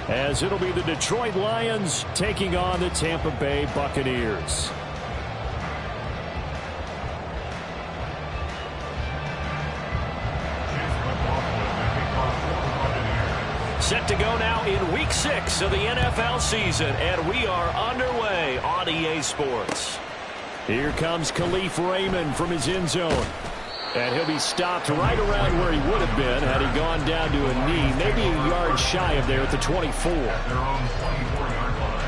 as it'll be the Detroit Lions taking on the Tampa Bay Buccaneers. Set to go now in Week 6 of the NFL season, and we are underway on EA Sports. Here comes Khalif Raymond from his end zone. And he'll be stopped right around where he would have been had he gone down to a knee, maybe a yard shy of there at the 24. Their own 24-yard line.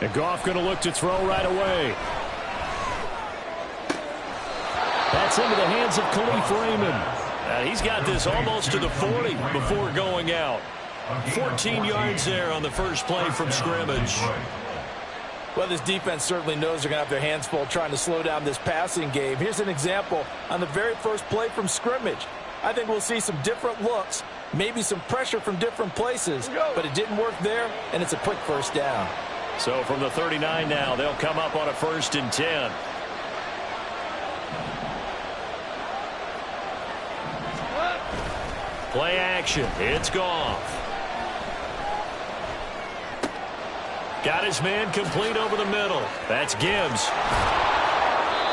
And Goff going to look to throw right away. That's into the hands of Khalif Raymond. He's got this almost to the 40 before going out. 14 yards there on the first play from scrimmage. Well, this defense certainly knows they're going to have their hands full trying to slow down this passing game. Here's an example on the very first play from scrimmage. I think we'll see some different looks, maybe some pressure from different places, but it didn't work there, and it's a quick first down. So from the 39 now, they'll come up on a 1st and 10. Play action. It's Goff. Got his man complete over the middle. That's Gibbs.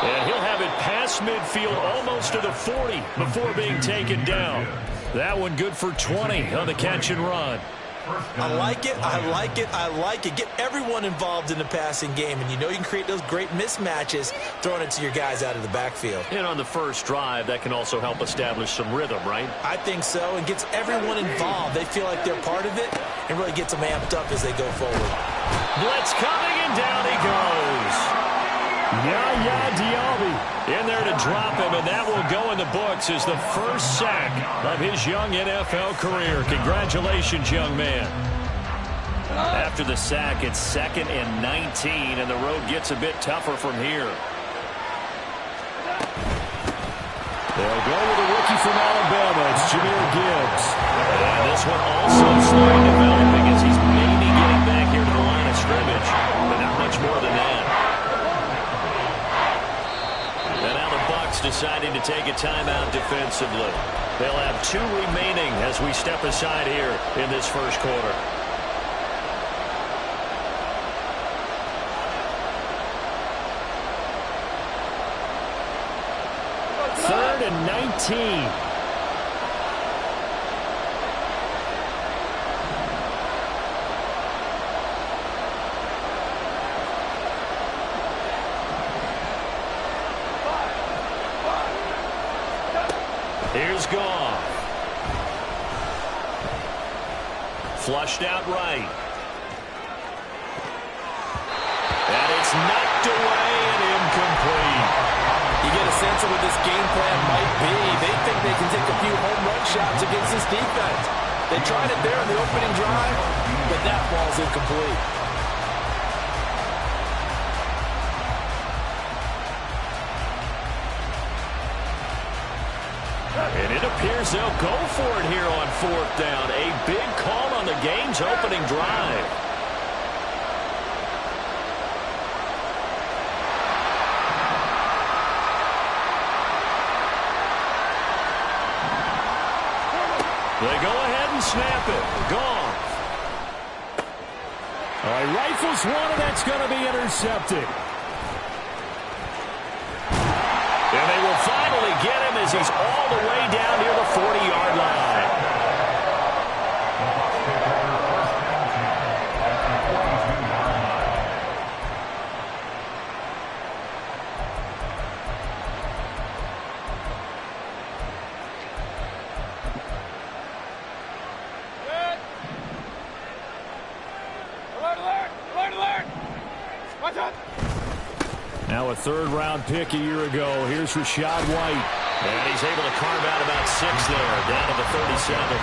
And he'll have it past midfield almost to the 40 before being taken down. That one good for 20 on the catch and run. I like it, I like it, I like it. Get everyone involved in the passing game, and you know you can create those great mismatches throwing it to your guys out of the backfield. And on the first drive, that can also help establish some rhythm, right? I think so, and gets everyone involved. They feel like they're part of it and really gets them amped up as they go forward. Blitz coming, and down he goes. Yaya Diaby in there to drop him, and that will go in the books as the first sack of his young NFL career. Congratulations, young man. After the sack, it's 2nd and 19, and the road gets a bit tougher from here. They'll go with a rookie from Alabama. It's Jahmyr Gibbs. And this one also slowly developing as he's maybe getting back here to the line of scrimmage, but not much more than that. And now the Bucs deciding to take a timeout defensively. They'll have 2 remaining as we step aside here in this first quarter. Third and 19. Here's Goff. Flushed out right. And it's knocked away and incomplete. You get a sense of what this game plan might be. They think they can take a few home run shots against this defense. They tried it there in the opening drive, but that ball's incomplete. And it appears they'll go for it here on 4th down. A big call on the game's opening drive. They go ahead and snap it. Gone. All right, rifles one, and that's going to be intercepted. And they will finally get him as he's all the way down near the 40-yard line. Now a 3rd-round pick a year ago. Here's Rachaad White. And he's able to carve out about 6 there, down to the 37.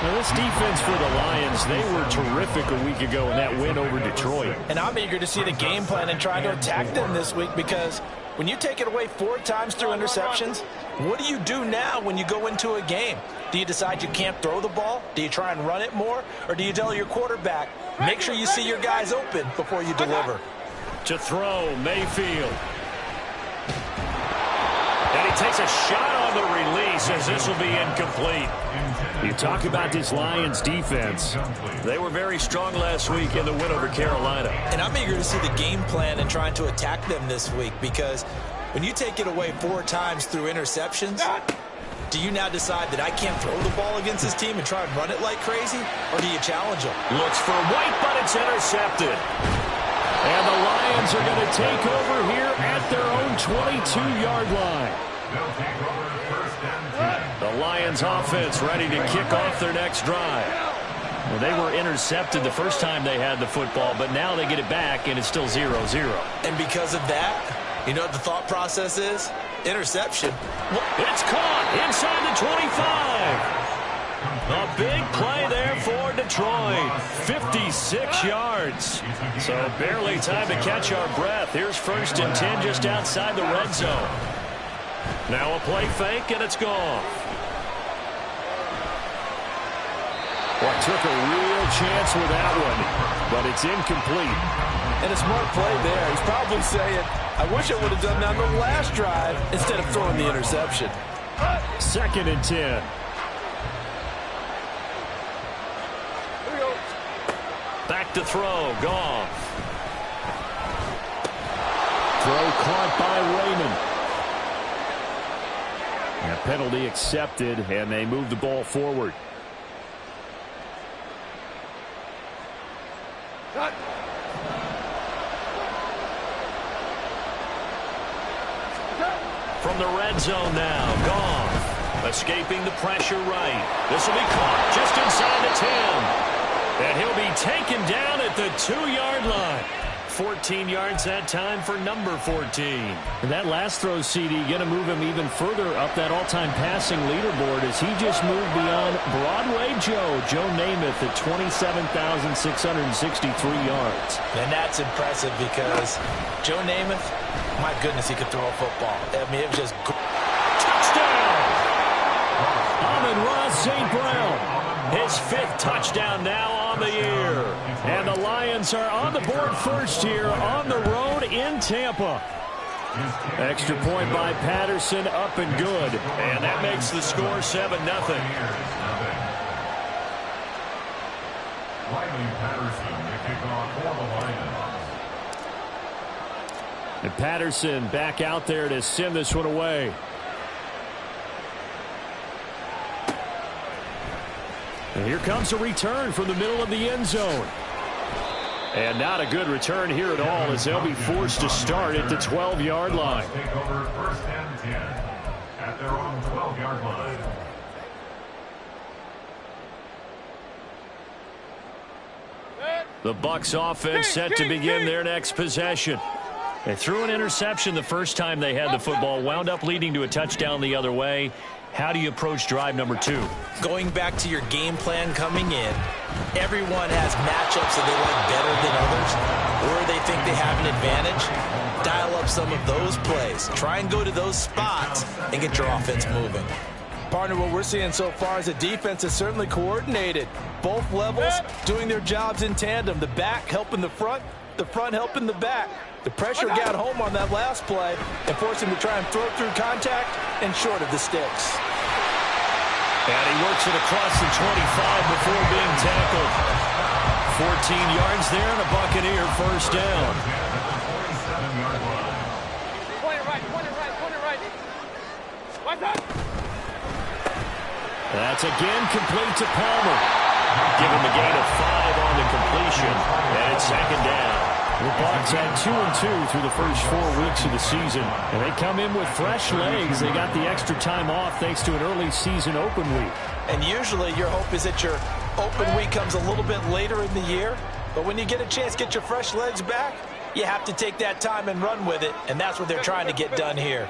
Now this defense for the Lions, they were terrific a week ago in that win over Detroit. And I'm eager to see the game plan and try to attack them this week because When you take it away 4 times through interceptions, what do you do now when you go into a game? Do you decide you can't throw the ball? Do you try and run it more? Or do you tell your quarterback, make sure you see your guys open before you deliver? To throw, Mayfield. And he takes a shot on the release as this will be incomplete. You talk about this Lions defense. They were very strong last week in the win over Carolina. And I'm eager to see the game plan and trying to attack them this week, because when you take it away 4 times through interceptions, do you now decide that I can't throw the ball against this team and try and run it like crazy? Or do you challenge them? Looks for White, but it's intercepted. And the Lions are going to take over here at their own 22-yard line. The Lions offense ready to kick off their next drive. Well, they were intercepted the first time they had the football, but now they get it back, and it's still 0-0. And because of that, you know what the thought process is? Interception. It's caught inside the 25. A big play there for Detroit. 56 yards. So barely time to catch our breath. Here's 1st and 10 just outside the red zone. Now a play fake, and it's gone. Well, took a real chance with that one, but it's incomplete. And a smart play there. He's probably saying, I wish I would have done that on the last drive instead of throwing the interception. 2nd and 10. Back to throw. Goff. Throw caught by Raymond. A penalty accepted, and they move the ball forward. From the red zone now, Goff escaping the pressure right. This will be caught just inside the 10. And he'll be taken down at the 2-yard line. 14 yards that time for number 14. And that last throw, CD, going to move him even further up that all-time passing leaderboard as he just moved beyond Broadway Joe Namath at 27,663 yards. And that's impressive because Joe Namath, my goodness, he could throw a football. I mean, it was just... Touchdown! Amon-Ra St. Brown. His 5th touchdown now on the year. And the Lions are on the board first here on the road in Tampa. Extra point by Patterson, up and good. And that makes the score 7-0. And Patterson back out there to send this one away. And here comes a return from the middle of the end zone. And not a good return here at all as they'll be forced to start at the 12-yard line. Take over 1st and 10 at their own 12-yard line. The Bucs offense set to begin their next possession. They threw an interception the first time they had the football, wound up leading to a touchdown the other way. How do you approach drive number 2? Going back to your game plan coming in, everyone has matchups that they like better than others, or they think they have an advantage. Dial up some of those plays. Try and go to those spots and get your offense moving. Partner, what we're seeing so far is the defense is certainly coordinated. Both levels doing their jobs in tandem. The back helping the front helping the back. The pressure got home on that last play and forced him to try and throw through contact and short of the sticks. And he works it across the 25 before being tackled. 14 yards there and a Buccaneer first down. Point it right. What's that? That's again complete to Palmer. Give him a gain of 5 on the completion, and it's 2nd down. The Bucs had 2-2 through the first 4 weeks of the season, and they come in with fresh legs. They got the extra time off thanks to an early season open week. And usually your hope is that your open week comes a little bit later in the year, but when you get a chance to get your fresh legs back, you have to take that time and run with it, and that's what they're trying to get done here.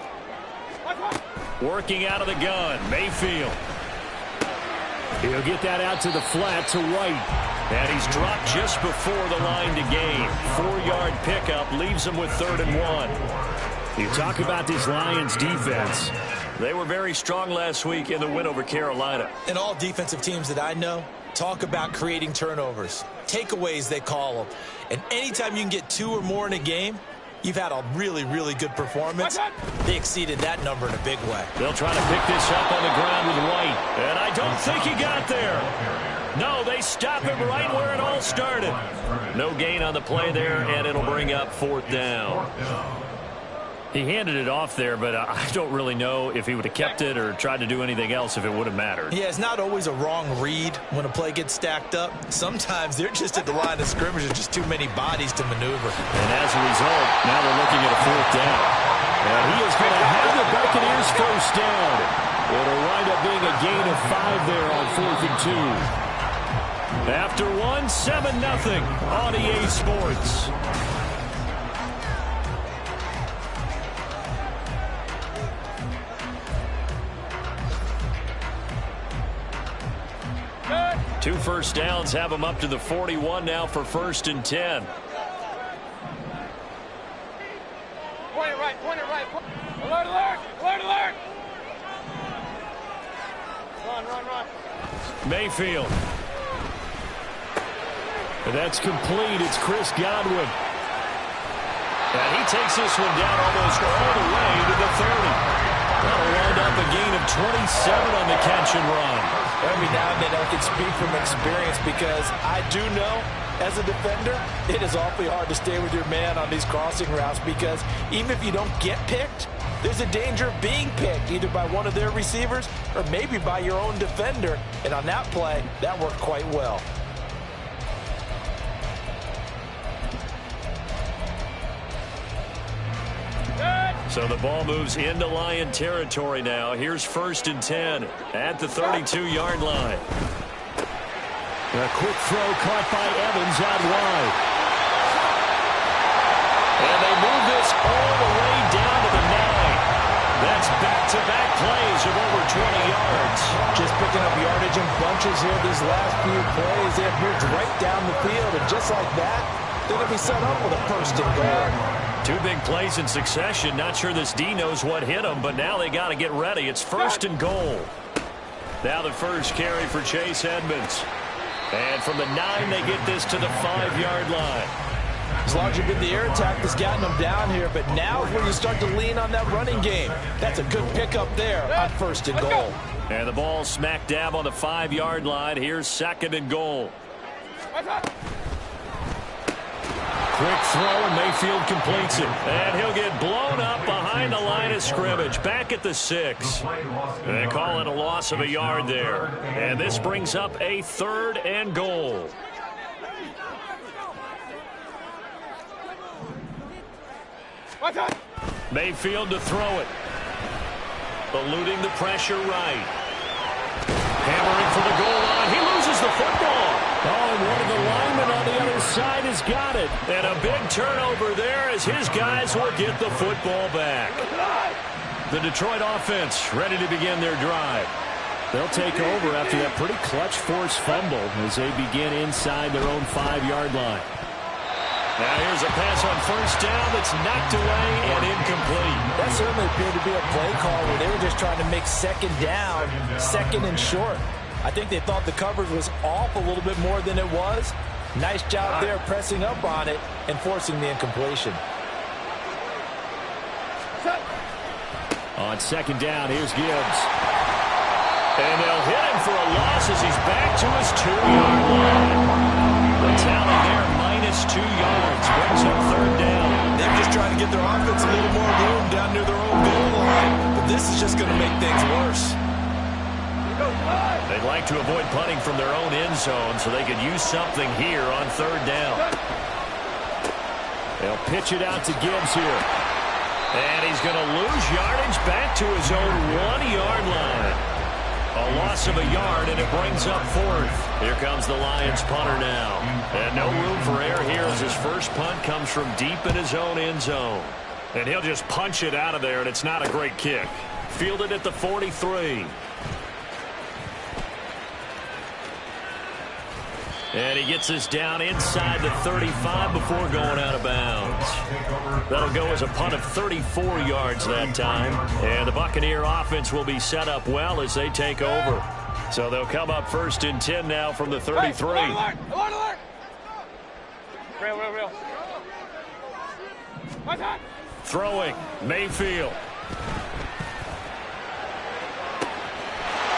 Working out of the gun, Mayfield. He'll get that out to the flat to White. And he's dropped just before the line to gain. 4-yard pickup leaves him with 3rd and 1. You talk about this Lions defense. They were very strong last week in the win over Carolina. And all defensive teams that I know talk about creating turnovers. Takeaways, they call them. And anytime you can get 2 or more in a game, you've had a really, really good performance. They exceeded that number in a big way. They'll try to pick this up on the ground with White. And I don't think he got there. No, they stop him right where it all started. No gain on the play there, and it'll bring up 4th down. He handed it off there, but I don't really know if he would have kept it or tried to do anything else if it would have mattered. Yeah, it's not always a wrong read when a play gets stacked up. Sometimes they're just at the line of scrimmage. There's just too many bodies to maneuver. And as a result, now they're looking at a 4th down. And he is going to have the Buccaneers 1st down. It'll wind up being a gain of 5 there on 4th and 2. After 1, 7-0 on EA Sports. Two first downs have them up to the 41 now for 1st and 10. Point it right, point it right. Alert, alert, alert, alert. Run. Mayfield. That's complete. It's Chris Godwin. And he takes this one down almost all the way to the 30. That'll wind up a gain of 27 on the catch and run. Every now and then I can speak from experience because I do know as a defender it is awfully hard to stay with your man on these crossing routes because even if you don't get picked, there's a danger of being picked either by one of their receivers or maybe by your own defender. And on that play, that worked quite well. So the ball moves into Lion territory now. Here's 1st and 10 at the 32-yard line. A quick throw caught by Evans out wide. And they move this all the way down to the 9. That's back-to-back plays of over 20 yards. Just picking up yardage in bunches here these last few plays. They have moved right down the field, and just like that, they're going to be set up with a 1st and goal. 2 big plays in succession. Not sure this D knows what hit him, but now they got to get ready. It's 1st and goal. Now the first carry for Chase Edmonds. And from the 9, they get this to the 5-yard line. As long as you've been the air attack that's gotten them down here, but now is where you start to lean on that running game. That's a good pickup there on 1st and goal. And the ball smack dab on the 5-yard line. Here's 2nd and goal. Quick throw, and Mayfield completes it. And he'll get blown up behind the line of scrimmage. Back at the 6. They call it a loss of a yard there. And this brings up a 3rd and goal. Mayfield to throw it. Eluding the pressure right. Hammering for the goal line. He loses the football. Oh, and one of the linemen on the other side has got it. And a big turnover there as his guys will get the football back. The Detroit offense ready to begin their drive. They'll take over after that pretty clutch forced fumble as they begin inside their own 5-yard line. Now here's a pass on 1st down that's knocked away and incomplete. That certainly appeared to be a play call where they were just trying to make 2nd down, 2nd and short. I think they thought the coverage was off a little bit more than it was. Nice job there pressing up on it and forcing the incompletion. On 2nd down, here's Gibbs. And they'll hit him for a loss as he's back to his 2-yard line. The tally there, -2 yards, brings up 3rd down. They're just trying to get their offense a little more room down near their own goal line. But this is just going to make things worse. They'd like to avoid punting from their own end zone so they could use something here on 3rd down. They'll pitch it out to Gibbs here. And he's going to lose yardage back to his own 1-yard line. A loss of a yard, and it brings up 4th. Here comes the Lions punter now. And no room for error here as his first punt comes from deep in his own end zone. And he'll just punch it out of there, and it's not a great kick. Fielded at the 43. And he gets us down inside the 35 before going out of bounds. That'll go as a punt of 34 yards that time. And the Buccaneer offense will be set up well as they take over. So they'll come up 1st and 10 now from the 33. Hey, alert! Real. Throwing, Mayfield.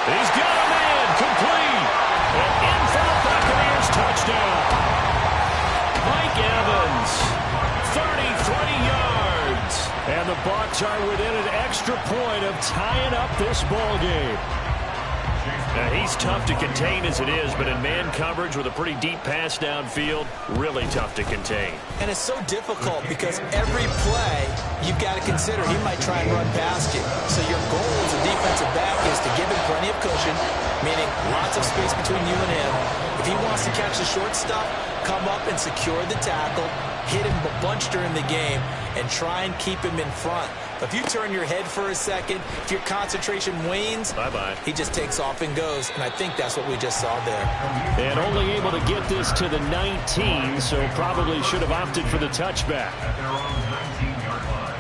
He's got a man, complete. And in for the Buccaneers touchdown. Mike Evans, 33 yards. And the Bucs are within an extra point of tying up this ball game. Now, he's tough to contain as it is, but in man coverage with a pretty deep pass downfield, really tough to contain. And it's so difficult because every play you've got to consider he might try and run past you. So your goal as a defensive back is to give him plenty of cushion, meaning lots of space between you and him. If he wants to catch the short stuff, come up and secure the tackle, hit him a bunch during the game, and try and keep him in front. If you turn your head for a second, if your concentration wanes, bye-bye. He just takes off and goes, and I think that's what we just saw there. And only able to get this to the 19, so probably should have opted for the touchback. At their own 19-yard line.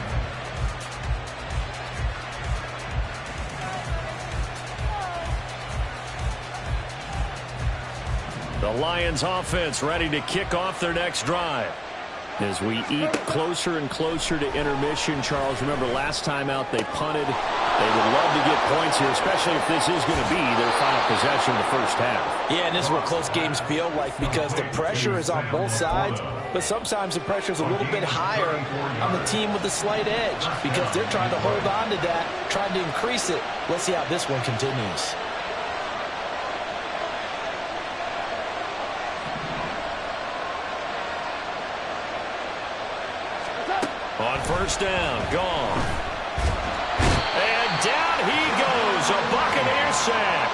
The Lions offense ready to kick off their next drive. As we eat closer and closer to intermission, Charles, remember last time out they punted. They would love to get points here, especially if this is going to be their final possession of the first half. Yeah, and this is what close games feel like because the pressure is on both sides, but sometimes the pressure is a little bit higher on the team with the slight edge because they're trying to hold on to that, trying to increase it. Let's see how this one continues. On first down, gone. And down he goes, a Buccaneer sack.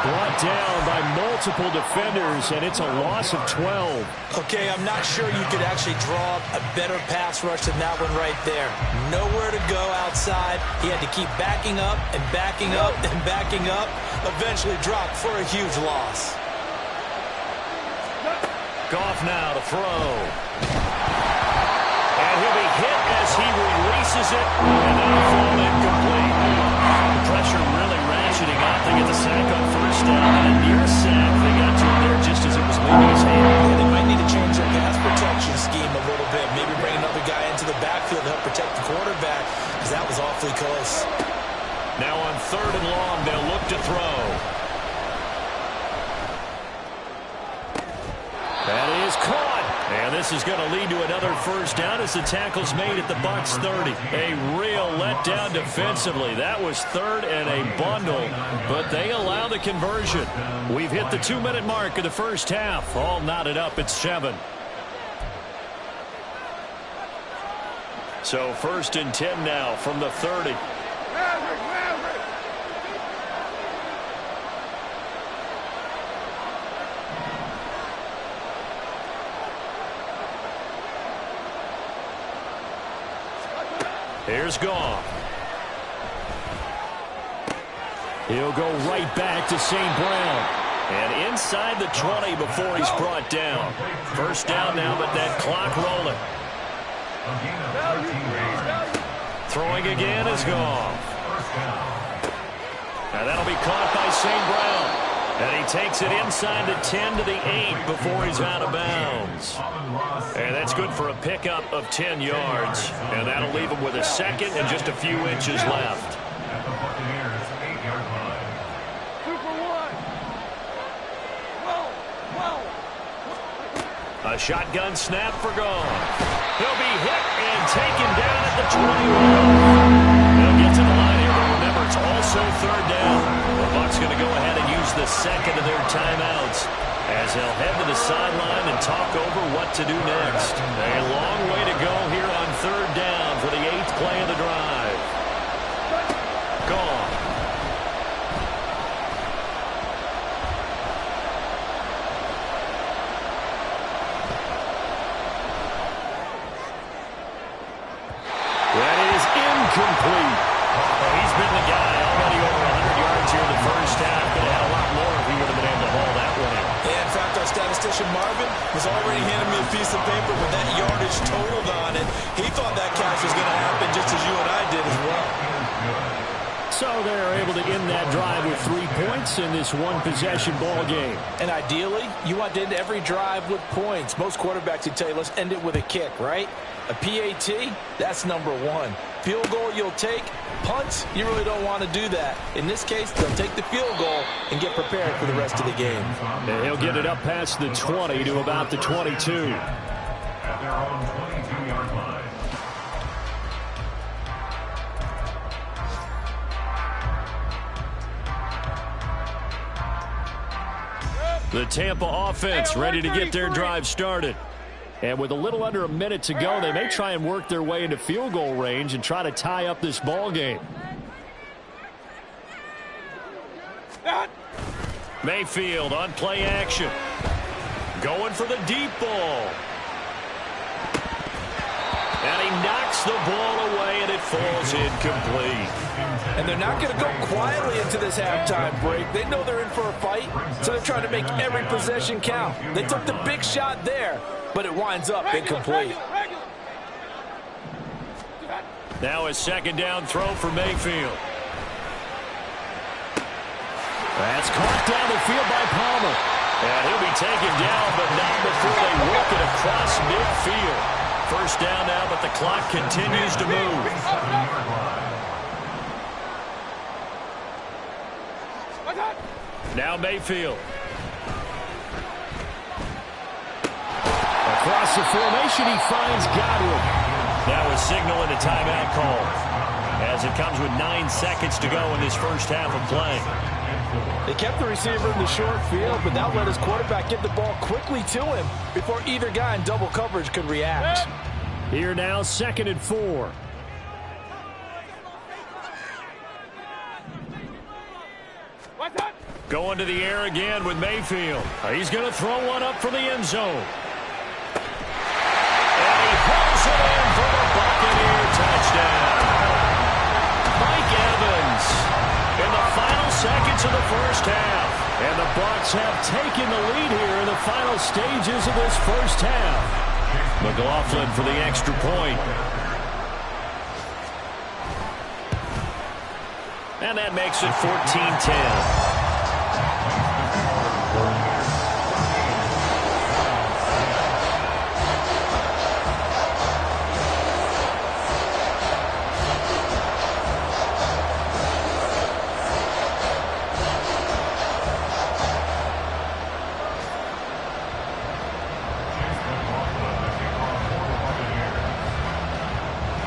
Brought down by multiple defenders, and it's a loss of 12. Okay, I'm not sure you could actually draw a better pass rush than that one right there. Nowhere to go outside. He had to keep backing up and backing up and backing up. Eventually dropped for a huge loss. Goff now to throw. And he'll be hit as he releases it, and that'll fall incomplete. The pressure really ratcheting up. They get the sack on first down, and a near sack. They got to it there just as it was leaving his hand. Yeah, they might need to change their pass protection scheme a little bit. Maybe bring another guy into the backfield to help protect the quarterback, because that was awfully close. Now on 3rd and long, they'll look to throw. That is caught. And this is going to lead to another first down as the tackle's made at the Bucs 30. A real letdown defensively. That was 3rd and a bundle, but they allow the conversion. We've hit the 2-minute mark of the first half. All knotted up at 7. So 1st and 10 now from the 30. Here's Goff. He'll go right back to St. Brown. And inside the 20 before he's brought down. First down now, but that clock rolling. Throwing again is Goff. Now that'll be caught by St. Brown. And he takes it inside the 10 to the 8 before he's out of bounds. And that's good for a pickup of 10 yards. And that'll leave him with a second and just a few inches left. At the Buccaneers' 8-yard line. 2 for 1. A shotgun snap for Goff. He'll be hit and taken down at the 21. He'll get to the line here, but remember, it's also 3rd down. The Bucs going to go ahead and use the second of their timeouts as they'll head to the sideline and talk over what to do next. A long way to go here on 3rd down for the 8th play of the drive. Gone. That is incomplete. He's been the guy already over 100 yards here in the first half, but had a lot more if he would have been able to haul that one in. Yeah, in fact, our statistician statistician Marvin was already handing me a piece of paper with that yardage totaled on it. He thought that catch was going to happen just as you and I did as well. So they're able to end that drive with 3 points in this one-possession ball game. And ideally, you want to end every drive with points. Most quarterbacks would tell you, let's end it with a kick, right? A PAT, that's number 1. Field goal you'll take. Punts, you really don't want to do that. In this case, they'll take the field goal and get prepared for the rest of the game. And he'll get it up past the 20 to about the 22. At their own 22-yard line. The Tampa offense ready to get their drive started. And with a little under a minute to go, they may try and work their way into field goal range and try to tie up this ball game. Mayfield on play action. Going for the deep ball. And he knocks the ball away, and it falls incomplete. And they're not going to go quietly into this halftime break. They know they're in for a fight, so they're trying to make every possession count. They took the big shot there, but it winds up incomplete. Now a second down throw for Mayfield. That's caught down the field by Palmer. And he'll be taken down, but not before they work it across midfield. First down now, but the clock continues to move. Now Mayfield. Across the formation, he finds Godwin. Now a signal and a timeout call, as it comes with 9 seconds to go in this first half of play. They kept the receiver in the short field, but that let his quarterback get the ball quickly to him before either guy in double coverage could react. Here now, 2nd and 4. Going to the air again with Mayfield. He's going to throw one up from the end zone. And he hauls it in for the Buccaneer touchdown. Mike Evans in the final seconds of the first half. And the Bucs have taken the lead here in the final stages of this first half. McLaughlin for the extra point. And that makes it 14-10.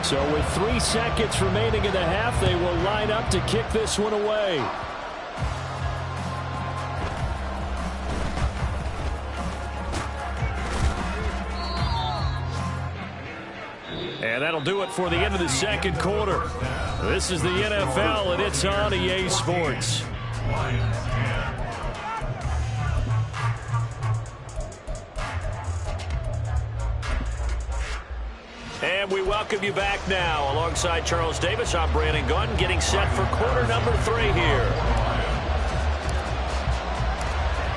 So with 3 seconds remaining in the half, they will line up to kick this one away. And that'll do it for the end of the second quarter. This is the NFL, and it's on EA Sports. And we welcome you back now. Alongside Charles Davis, I'm Brandon Gunn, getting set for quarter number 3 here.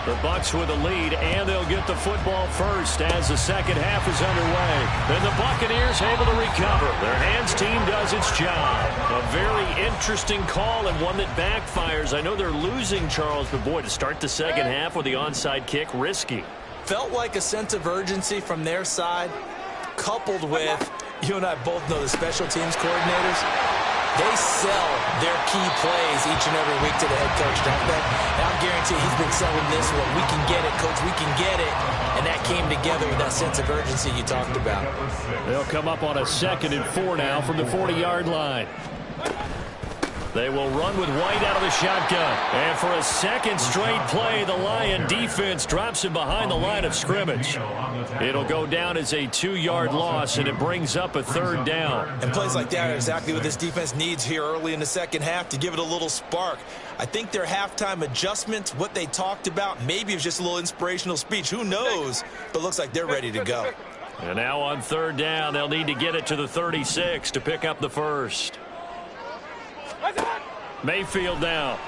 The Bucs with a lead, and they'll get the football first as the second half is underway. Then the Buccaneers able to recover. Their hands team does its job. A very interesting call and one that backfires. I know they're losing, Charles, but boy, to start the second half with the onside kick, risky. Felt like a sense of urgency from their side, coupled with, you and I both know the special teams coordinators, they sell their key plays each and every week to the head coach, don't they? And I'll guarantee he's been selling this one. We can get it, coach, we can get it. And that came together with that sense of urgency you talked about. They'll come up on a 2nd and 4 now from the 40-yard line. They will run with White out of the shotgun. And for a second straight play, the Lion defense drops him behind the line of scrimmage. It'll go down as a 2-yard loss, and it brings up a 3rd down. And plays like that are exactly what this defense needs here early in the second half to give it a little spark. I think their halftime adjustments, what they talked about, maybe it was just a little inspirational speech. Who knows? But looks like they're ready to go. And now on 3rd down, they'll need to get it to the 36 to pick up the first. Mayfield down.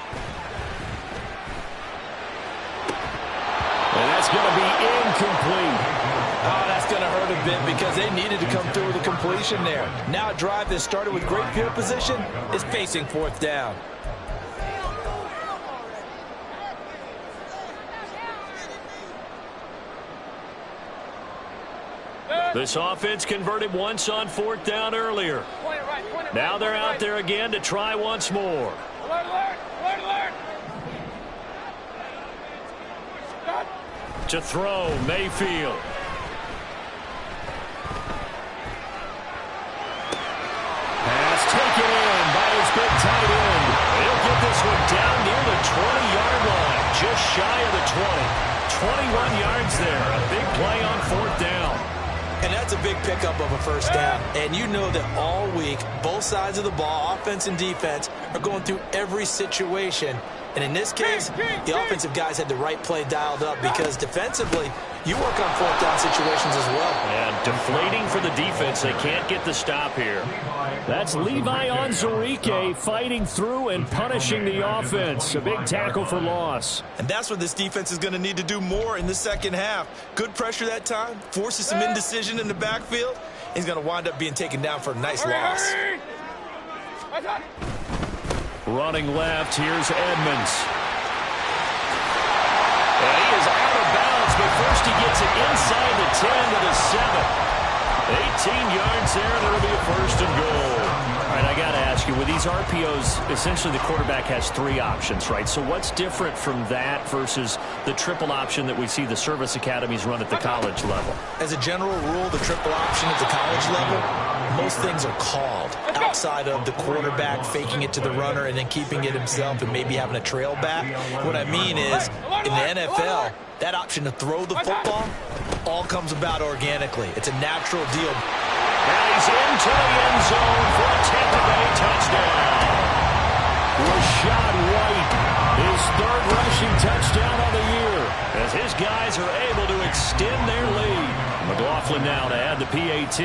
And that's going to be incomplete. Oh, that's going to hurt a bit because they needed to come through with a completion there. Now a drive that started with great field position is facing fourth down. This offense converted once on fourth down earlier. Now they're out there again to try once more. Alert, alert, alert, alert. To throw, Mayfield. Pass taken in by his big tight end. He'll get this one down near the 20-yard line, just shy of the 20. 21 yards there. A big play on fourth down. And that's a big pickup of a first down. And you know that all week, both sides of the ball, offense and defense, are going through every situation. And in this case, the offensive guys had the right play dialed up because defensively, you work on fourth down situations as well. And deflating for the defense. They can't get the stop here. That's Levi Onwuzurike fighting through and punishing the offense. A big tackle for loss. And that's what this defense is going to need to do more in the second half. Good pressure that time, forces some indecision in the backfield. He's going to wind up being taken down for a nice loss. Running left, here's Edmonds. And he is out of bounds, but first he gets it inside the 10 to the 7. 18 yards there, and it'll be a first and goal. All right, I got to ask you, with these RPOs, essentially the quarterback has three options, right? So what's different from that versus the triple option that we see the service academies run at the college level? As a general rule, the triple option at the college level, most things are called outside of the quarterback faking it to the runner and then keeping it himself and maybe having a trail back. What I mean is, in the NFL, that option to throw the football all comes about organically. It's a natural deal. Now he's into the end zone for a Tampa Bay touchdown. Rashad White, his third rushing touchdown on the year, as his guys are able to extend their lead. McLaughlin now to add the PAT.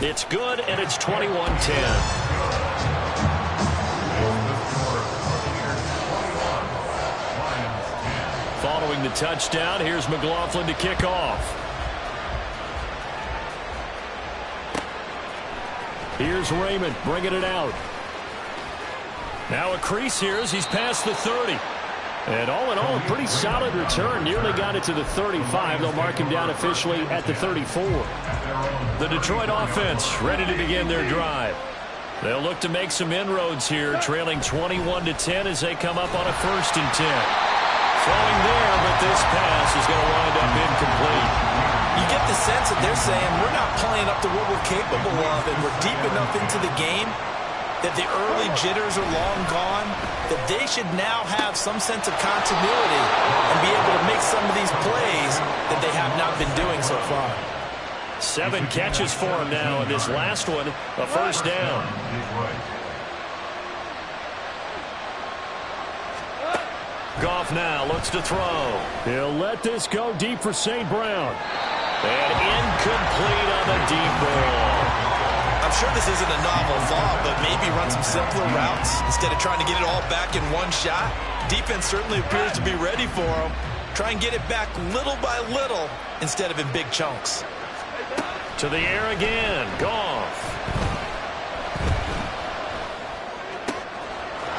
It's good, and it's 21-10. Following the touchdown, here's McLaughlin to kick off. Here's Raymond bringing it out. Now a crease here as he's past the 30. And all in all, a pretty solid return. Nearly got it to the 35. They'll mark him down officially at the 34. The Detroit offense ready to begin their drive. They'll look to make some inroads here, trailing 21-10 as they come up on a 1st and 10. Throwing there, but this pass is going to wind up incomplete. You get the sense that they're saying we're not playing up to what we're capable of, and we're deep enough into the game that the early jitters are long gone, that they should now have some sense of continuity and be able to make some of these plays that they have not been doing so far. 7 catches for him now, and this last one, a first down. Goff now looks to throw. He'll let this go deep for St. Brown. And incomplete on the deep ball. I'm sure this isn't a novel thought, but maybe run some simpler routes instead of trying to get it all back in one shot. Defense certainly appears to be ready for him. Try and get it back little by little instead of in big chunks. To the air again. Goff.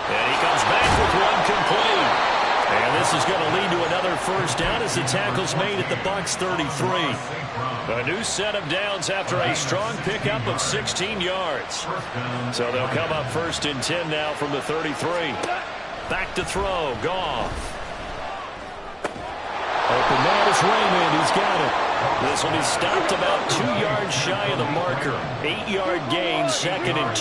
And he comes back with one complete. And this is going to lead to another first down as the tackle's made at the Bucs 33. A new set of downs after a strong pickup of 16 yards. So they'll come up 1st and 10 now from the 33. Back to throw. Goff. Open man is Raymond. He's got it. This one is stopped about 2 yards shy of the marker. 8-yard gain, 2nd and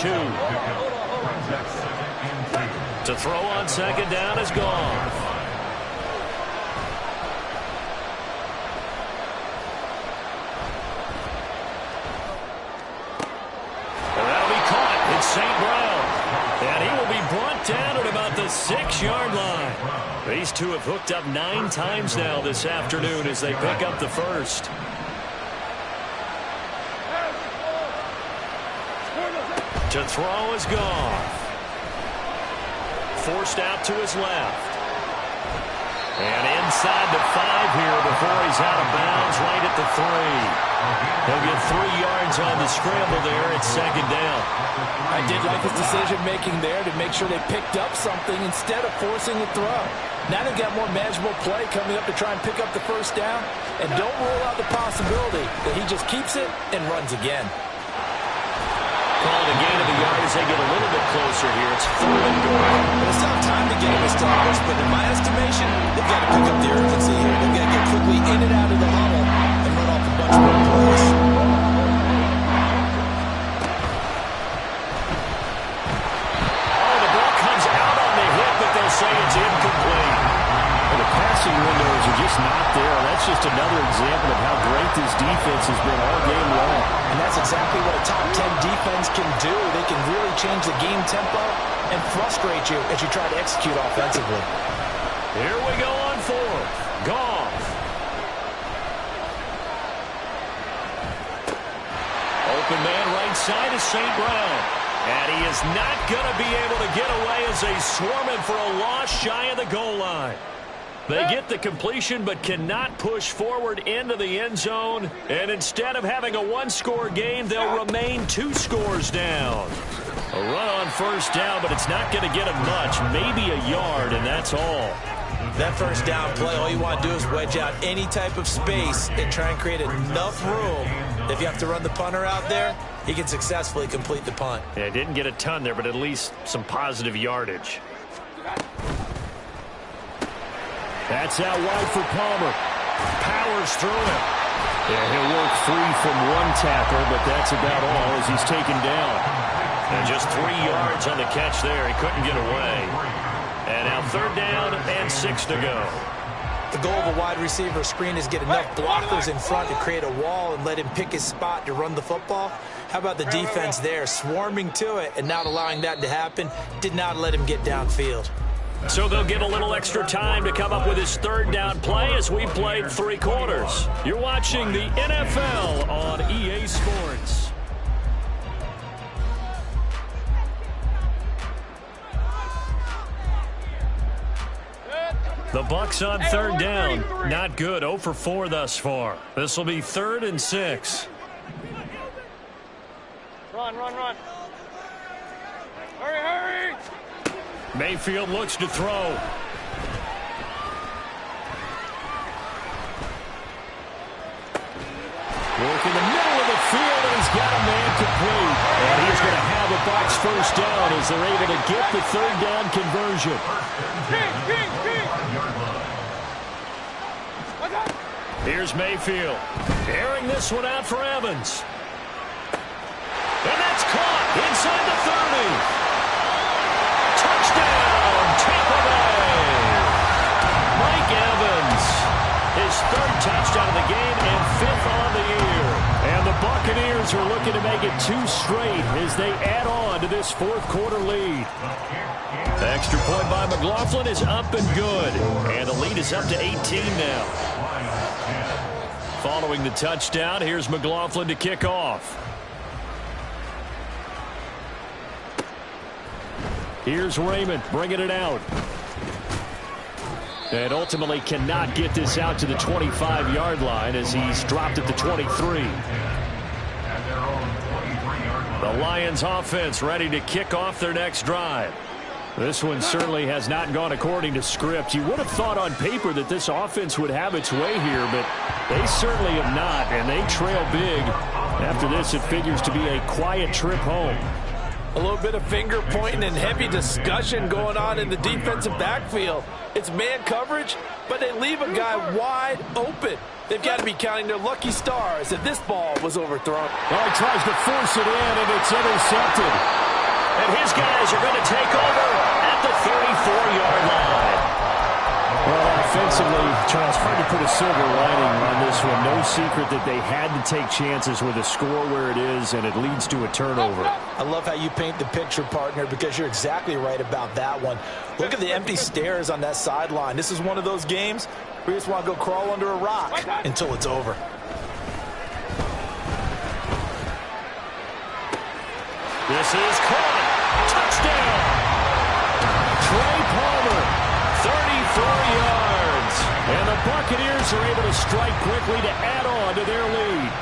2. To throw on 2nd down is Goff. St. Brown. And he will be brought down at about the 6-yard line. These two have hooked up 9 times now this afternoon as they pick up the first. To throw is Goff. Forced out to his left. And inside the 5 here before he's out of bounds, right at the 3. He'll get 3 yards on the scramble there. It's second down. I did like his decision-making there to make sure they picked up something instead of forcing a throw. Now they've got more manageable play coming up to try and pick up the first down. And don't rule out the possibility that he just keeps it and runs again. Calling a gain of a yard as they get a little bit closer here. It's 4th and goal. It's not time to get him established, but in my estimation, they've got to pick up the urgency here. They've got to get quickly in and out of the huddle and run off a bunch more plays. Oh, the ball comes out on the hit, but they'll say it's incomplete. Well, the passing windows are just not there. That's just another example of how great this defense has been all game long. And that's exactly what a top 10 defense can do. They can really change the game tempo and frustrate you as you try to execute offensively. Here we go on 4th. Goff. Open man right side is St. Brown. And he is not going to be able to get away as they swarm him for a loss shy of the goal line. They get the completion but cannot push forward into the end zone. And instead of having a 1-score game, they'll remain 2 scores down. A run on first down, but it's not going to get him much. Maybe a yard, and that's all. That first down play, all you want to do is wedge out any type of space and try and create enough room. If you have to run the punter out there, he can successfully complete the punt. Yeah, didn't get a ton there, but at least some positive yardage. That's out wide for Palmer. Powers through him. Yeah, he'll work free from one tackle, but that's about all as he's taken down. And just 3 yards on the catch there. He couldn't get away. And now 3rd down and 6 to go. The goal of a wide receiver screen is get enough blockers in front to create a wall and let him pick his spot to run the football. How about the defense there, swarming to it and not allowing that to happen? Did not let him get downfield. So they'll get a little extra time to come up with his 3rd down play as we played 3 quarters. You're watching the NFL on EA Sports. The Bucs on 3rd down. Not good. 0 for 4 thus far. This will be 3rd and 6. Run, run, run. Hurry, hurry. Mayfield looks to throw. Work in the middle of the field, and he's got a man complete. And he's going to have a Bucs first down as they're able to get the 3rd down conversion. Here's Mayfield. Airing this one out for Evans. And that's caught inside the 30. Touchdown, Tampa Bay. Mike Evans, his 3rd touchdown of the game and 5th on the year. And the Buccaneers are looking to make it 2 straight as they add on to this 4th quarter lead. The extra point by McLaughlin is up and good. And the lead is up to 18 now. Following the touchdown, here's McLaughlin to kick off. Here's Raymond bringing it out. And ultimately cannot get this out to the 25-yard line as he's dropped at the 23. The Lions offense ready to kick off their next drive. This one certainly has not gone according to script. You would have thought on paper that this offense would have its way here, but they certainly have not, and they trail big. After this, it figures to be a quiet trip home. A little bit of finger pointing and heavy discussion going on in the defensive backfield. It's man coverage, but they leave a guy wide open. They've got to be counting their lucky stars that this ball was overthrown. Well, he tries to force it in, and it's intercepted. And his guys are going to take over at the 34-yard line. Well, offensively, Charles, hard to put a silver lining on this one. No secret that they had to take chances with a score where it is, and it leads to a turnover. I love how you paint the picture, partner, because you're exactly right about that one. Look at the empty stares on that sideline. This is one of those games where you just want to go crawl under a rock until it's over. This is caught. Touchdown. Trey Palmer, 34 yards. Buccaneers are able to strike quickly to add on to their lead.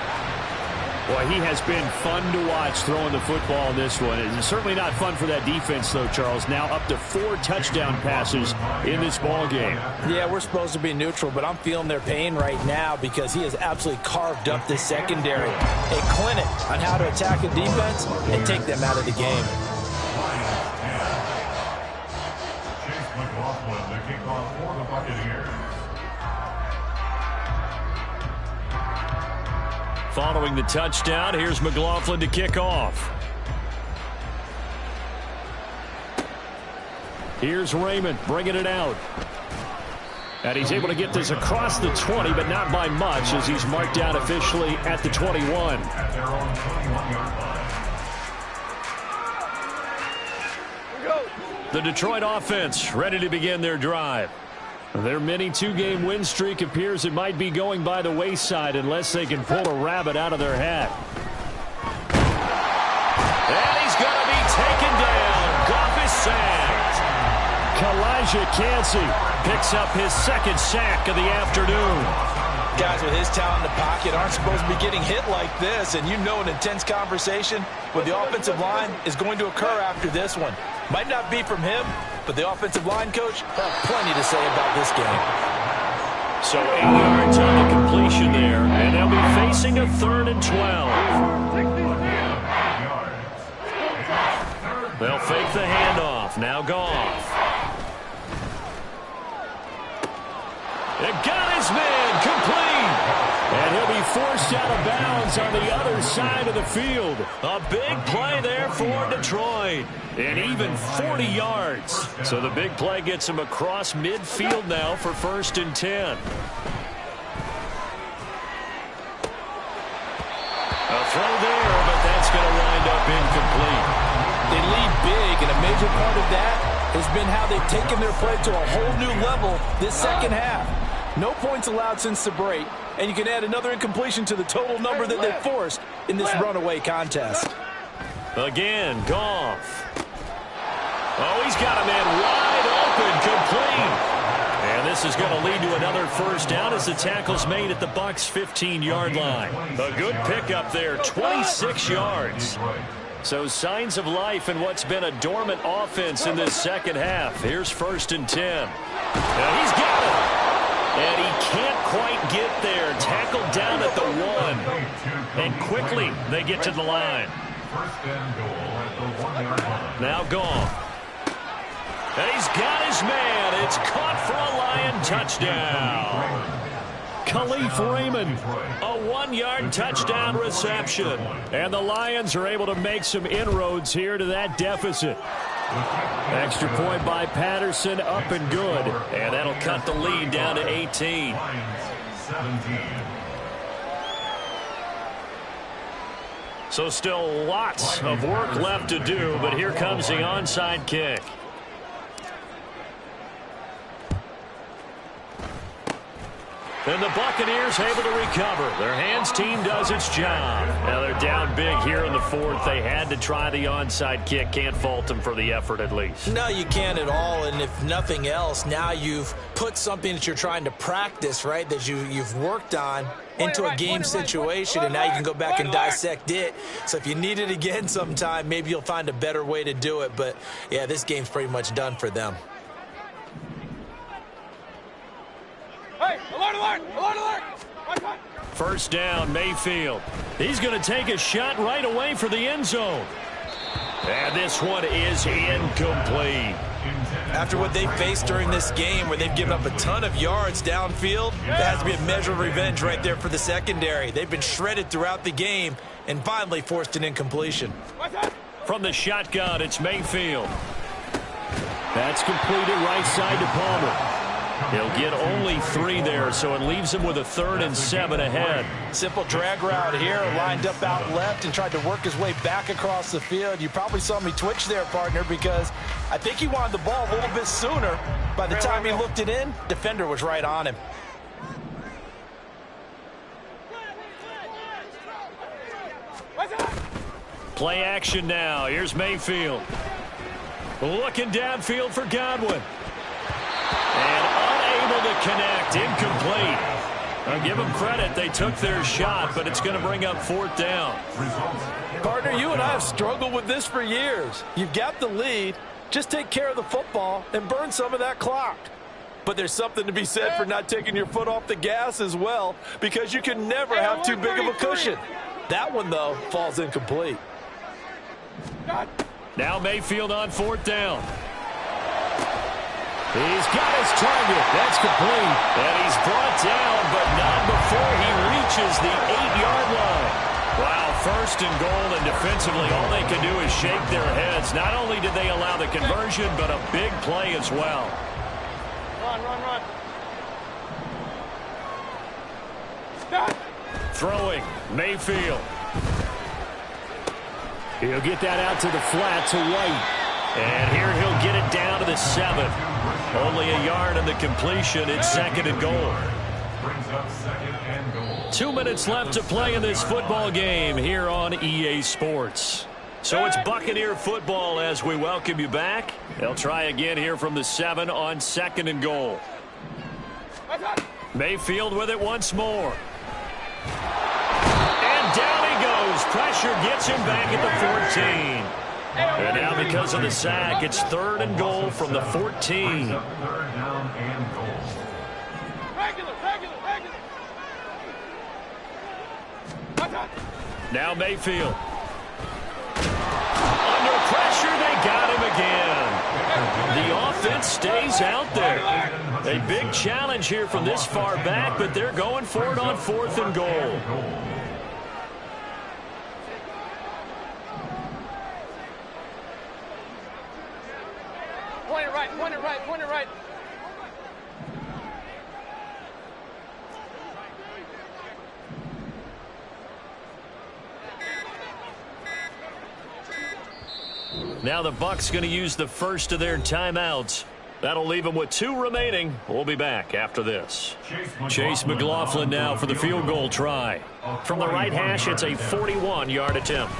Boy, he has been fun to watch throwing the football in this one. It's certainly not fun for that defense, though, Charles. Now up to 4 touchdown passes in this ball game. Yeah, we're supposed to be neutral, but I'm feeling their pain right now because he has absolutely carved up this secondary. A clinic on how to attack a defense and take them out of the game. The kickoff for the Buccaneers. Following the touchdown, here's McLaughlin to kick off. Here's Raymond bringing it out. And he's able to get this across the 20, but not by much, as he's marked down officially at the 21. At their own 21-yard line. The Detroit offense ready to begin their drive. Their mini 2-game win streak appears it might be going by the wayside unless they can pull a rabbit out of their hat. And he's going to be taken down. Goff is sacked. Kalijah Kancey picks up his second sack of the afternoon. Guys with his talent in the pocket aren't supposed to be getting hit like this, and you know an intense conversation with the offensive line is going to occur after this one. Might not be from him, but the offensive line coach will have plenty to say about this game. So 8 yards on the completion there, and they'll be facing a 3rd and 12. They'll fake the handoff. Now Goff. It got his man complete. And he'll be forced out of bounds on the other side of the field. A big play there for Detroit. And even 40 yards. So the big play gets him across midfield now for 1st and 10. A throw there, but that's going to wind up incomplete. They lead big, and a major part of that has been how they've taken their play to a whole new level this second half. No points allowed since the break, and you can add another incompletion to the total number that they forced in this runaway contest. Again, Goff. Oh, he's got a man wide open, complete. And this is going to lead to another first down as the tackle's made at the Bucs' 15-yard line. A good pickup there, 26 yards. So signs of life in what's been a dormant offense in this second half. Here's 1st and 10. And he's got it. And he can't quite get there. Tackled down at the 1. And quickly they get to the line. First and goal at the 1-yard line. Now Goff. And he's got his man. It's caught for a Lion touchdown. Khalif Raymond, a 1-yard touchdown reception. And the Lions are able to make some inroads here to that deficit. Extra point by Patterson, up and good. And that'll cut the lead down to 18. So still lots of work left to do, but here comes the onside kick. And the Buccaneers able to recover. Their hands team does its job. Now they're down big here in the 4th. They had to try the onside kick. Can't fault them for the effort at least. No, you can't at all. And if nothing else, now you've put something that you're trying to practice, right, that you've worked on into a game situation, and now you can go back and dissect it. So if you need it again sometime, maybe you'll find a better way to do it. But, yeah, this game's pretty much done for them. Hey, alert, alert, alert, alert. First down, Mayfield. He's going to take a shot right away for the end zone. And this one is incomplete. After what they faced during this game where they've given up a ton of yards downfield, that has to be a measure of revenge right there for the secondary. They've been shredded throughout the game and finally forced an incompletion. From the shotgun, it's Mayfield. That's completed right side to Palmer. He'll get only 3 there, so it leaves him with a 3rd and 7 ahead. Simple drag route here, lined up out left and tried to work his way back across the field. You probably saw me twitch there, partner, because I think he wanted the ball a little bit sooner. By the time he looked it in, defender was right on him. Play action now. Here's Mayfield. Looking downfield for Godwin. And unable to connect. Incomplete. I'll give them credit. They took their shot, but it's going to bring up 4th down. Partner, you and I have struggled with this for years. You've got the lead. Just take care of the football and burn some of that clock. But there's something to be said for not taking your foot off the gas as well, because you can never have too big of a cushion. That one, though, falls incomplete. Now Mayfield on 4th down. He's got his target. That's complete. And he's brought down, but not before he reaches the 8-yard line. Wow, 1st and goal, and defensively all they can do is shake their heads. Not only did they allow the conversion, but a big play as well. Run. Throwing, Mayfield. He'll get that out to the flat to White. And here he'll get it down to the 7. Only a yard in the completion. It's 2nd and goal. Brings up 2nd and goal. 2 minutes left to play in this football game here on EA Sports. So it's Buccaneer football as we welcome you back. They'll try again here from the 7 on 2nd and goal. Mayfield with it once more. And down he goes. Pressure gets him back at the 14. And now because of the sack, it's 3rd and goal from the 14. 3rd down and goal. Regular. Now Mayfield. Under pressure, they got him again. The offense stays out there. A big challenge here from this far back, but they're going for it on 4th and goal. Point it right. Now the Bucs going to use the first of their timeouts. That'll leave them with 2 remaining. We'll be back after this. Chase McLaughlin now for the field goal try. From the right hash, it's a 41-yard attempt.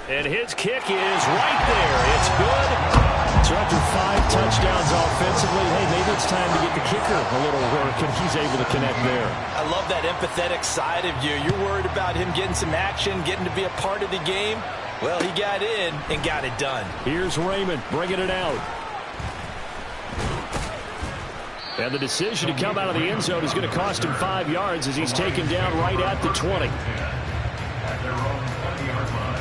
And his kick is right there. It's good. So after 5 touchdowns offensively, hey, maybe it's time to get the kicker a little work, and he's able to connect there. I love that empathetic side of you. You're worried about him getting some action, getting to be a part of the game. Well, he got in and got it done. Here's Raymond bringing it out. And the decision to come out of the end zone is going to cost him 5 yards as he's taken down right at the 20. At their own 20-yard line.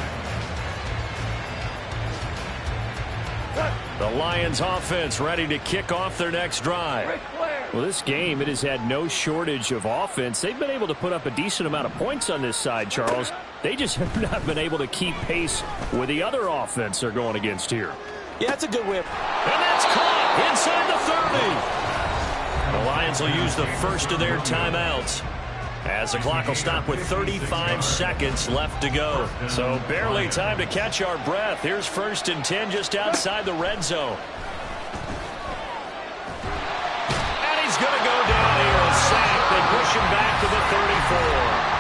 The Lions offense ready to kick off their next drive. Well, this game, it has had no shortage of offense. They've been able to put up a decent amount of points on this side, Charles. They just have not been able to keep pace with the other offense they're going against here. Yeah, that's a good whip. And that's caught inside the 30. The Lions will use the first of their timeouts, as the clock will stop with 35 seconds left to go. So barely time to catch our breath. Here's 1st and 10 just outside the red zone. And he's going to go down here and sack. They push him back to the 34.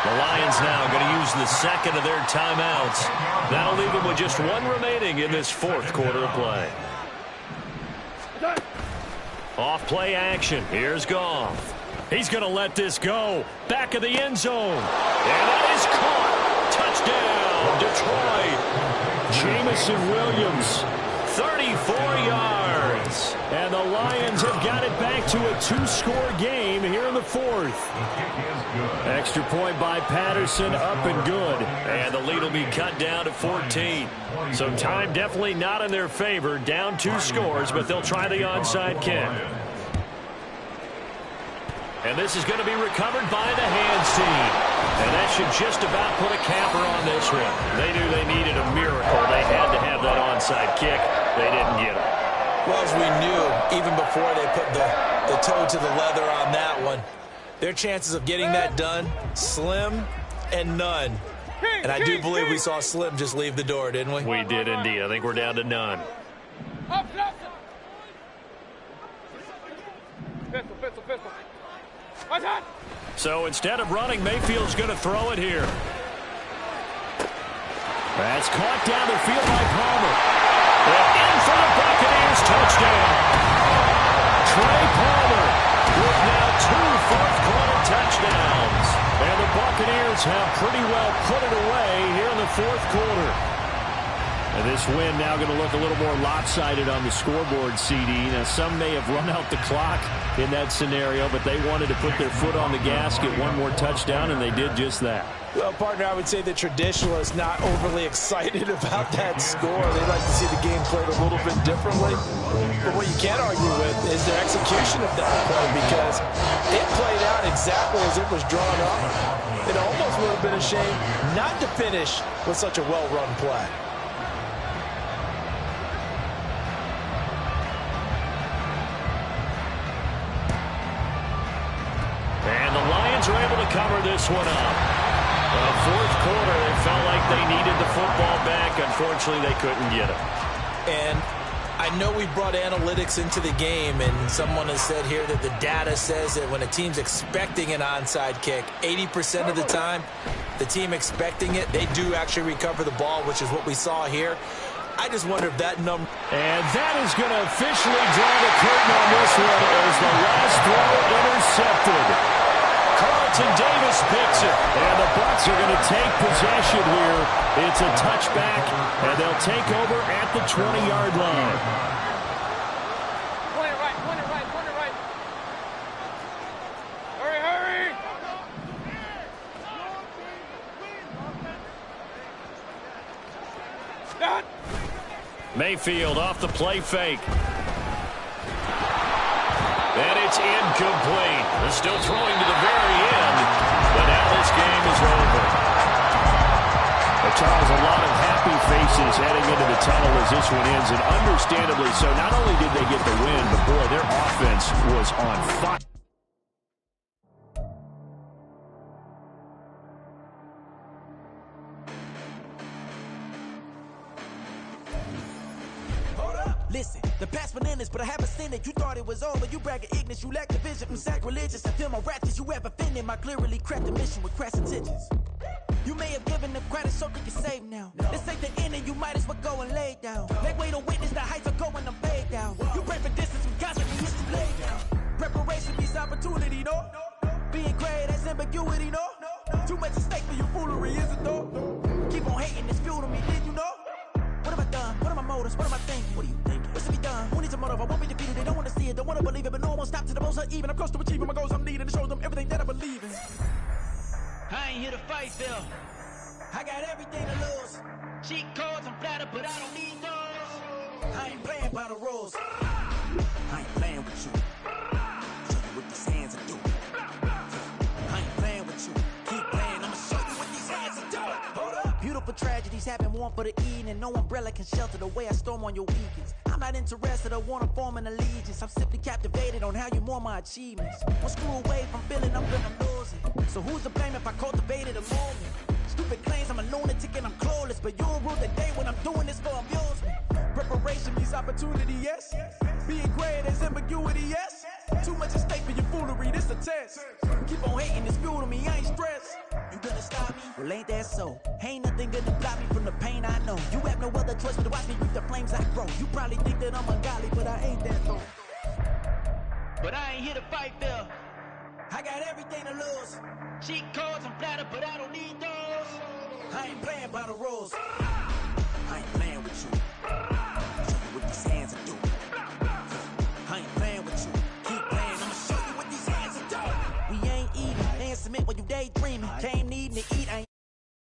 The Lions now going to use the 2nd of their timeouts. That'll leave them with just 1 remaining in this 4th quarter of play. Off play action. Here's Goff. He's going to let this go. Back of the end zone. And that is caught. Touchdown, Detroit. Jamison Williams. 34 yards. And the Lions have got it back to a 2-score game here in the 4th. Extra point by Patterson, up and good. And the lead will be cut down to 14. So time definitely not in their favor. Down 2 scores, but they'll try the onside kick. And this is going to be recovered by the hands team. And that should just about put a capper on this one. They knew they needed a miracle. They had to have that onside kick. They didn't get it. Well, as we knew, even before they put the toe to the leather on that one, their chances of getting that done, slim and none. And I do believe we saw Slim just leave the door, didn't we? We did indeed. I think we're down to none. Pistol. So instead of running, Mayfield's going to throw it here. That's caught down the field by Palmer. And in for the Buccaneers, touchdown. Trey Palmer with now 2 fourth-quarter Eagles have pretty well put it away here in the fourth quarter. And this win now going to look a little more lopsided on the scoreboard, CD. Now, some may have run out the clock in that scenario, but they wanted to put their foot on the gas, get one more touchdown, and they did just that. Well, partner, I would say the traditionalists not overly excited about that score. They'd like to see the game played a little bit differently. But what you can't argue with is their execution of that play, because it played out exactly as it was drawn up. It almost would have been a shame not to finish with such a well-run play. And the Lions are able to cover this one up. Fourth quarter, they felt like they needed the football back. Unfortunately, they couldn't get it. And I know we brought analytics into the game, and someone has said here that the data says that when a team's expecting an onside kick, 80% of the time, the team expecting it, they do actually recover the ball, which is what we saw here. I just wonder if that number... And that is going to officially draw the curtain on this one as the last throw intercepted. Carlton Davis picks it, and the Bucs are going to take possession here. It's a touchback, and they'll take over at the 20-yard line. Point it right, point it right, point it right. Hurry, hurry! Done! Mayfield off the play fake. And it's incomplete. They're still throwing to the very end, but now this game is over. Well, Charles, a lot of happy faces heading into the tunnel as this one ends, and understandably so. Not only did they get the win, but boy, their offense was on fire. Listen, the past bananas, but I haven't seen it. You thought it was over. You bragging ignorance. You lack the vision. I'm sacrilegious. I feel my ratchets. You ever offended my clearly crafted mission with crass intentions. You may have given them credit so they can save now. This ain't the end and you might as well go and lay down. Make way to witness the heights are going, I'm fade down. You pray for distance, we constantly used to lay down. Preparation means opportunity, no? Being great, that's ambiguity, no? Too much at stake for your foolery, is it though? Keep on hating, it's fuel to me, did you know? What have I done? What are my motives? What am I thinking? What do you think? What's to be done? Who needs a motive? I won't be defeated. They don't want to see it, don't want to believe it, but no one won't stop to the most even. I'm close to achieving my goals. I'm needing to show them everything that I believe in. I ain't here to fight, Phil. I got everything to lose. Cheat codes, I'm flattered, but I don't need those. I ain't playing by the rules. I ain't playing with you. Show you what these hands are doing. I ain't playing with you. Keep playing, I'ma show you what these hands are doing. Hold up. Beautiful tragedies happen, one for the evening. No umbrella can shelter the way I storm on your weekends. I'm not interested, I wanna form an allegiance. I'm simply captivated on how you more my achievements. One screw away from feeling I'm gonna lose it. So who's to blame if I cultivated a moment? Stupid claims I'm a lunatic and I'm clueless, but you'll rule the day when I'm doing this for amusement. Preparation means opportunity, yes. Being great as ambiguity, yes. Too much at stake for your foolery, this a test. Keep on hating, it's fuel to me, I ain't stressed. You gonna stop me? Well, ain't that so? Ain't nothing gonna block me from the pain I know. You have no other choice but to watch me reap the flames I grow. You probably think that I'm ungodly, but I ain't that though. But I ain't here to fight, Phil. I got everything to lose. Cheat codes, I'm flattered, but I don't need those. I ain't playing by the rules.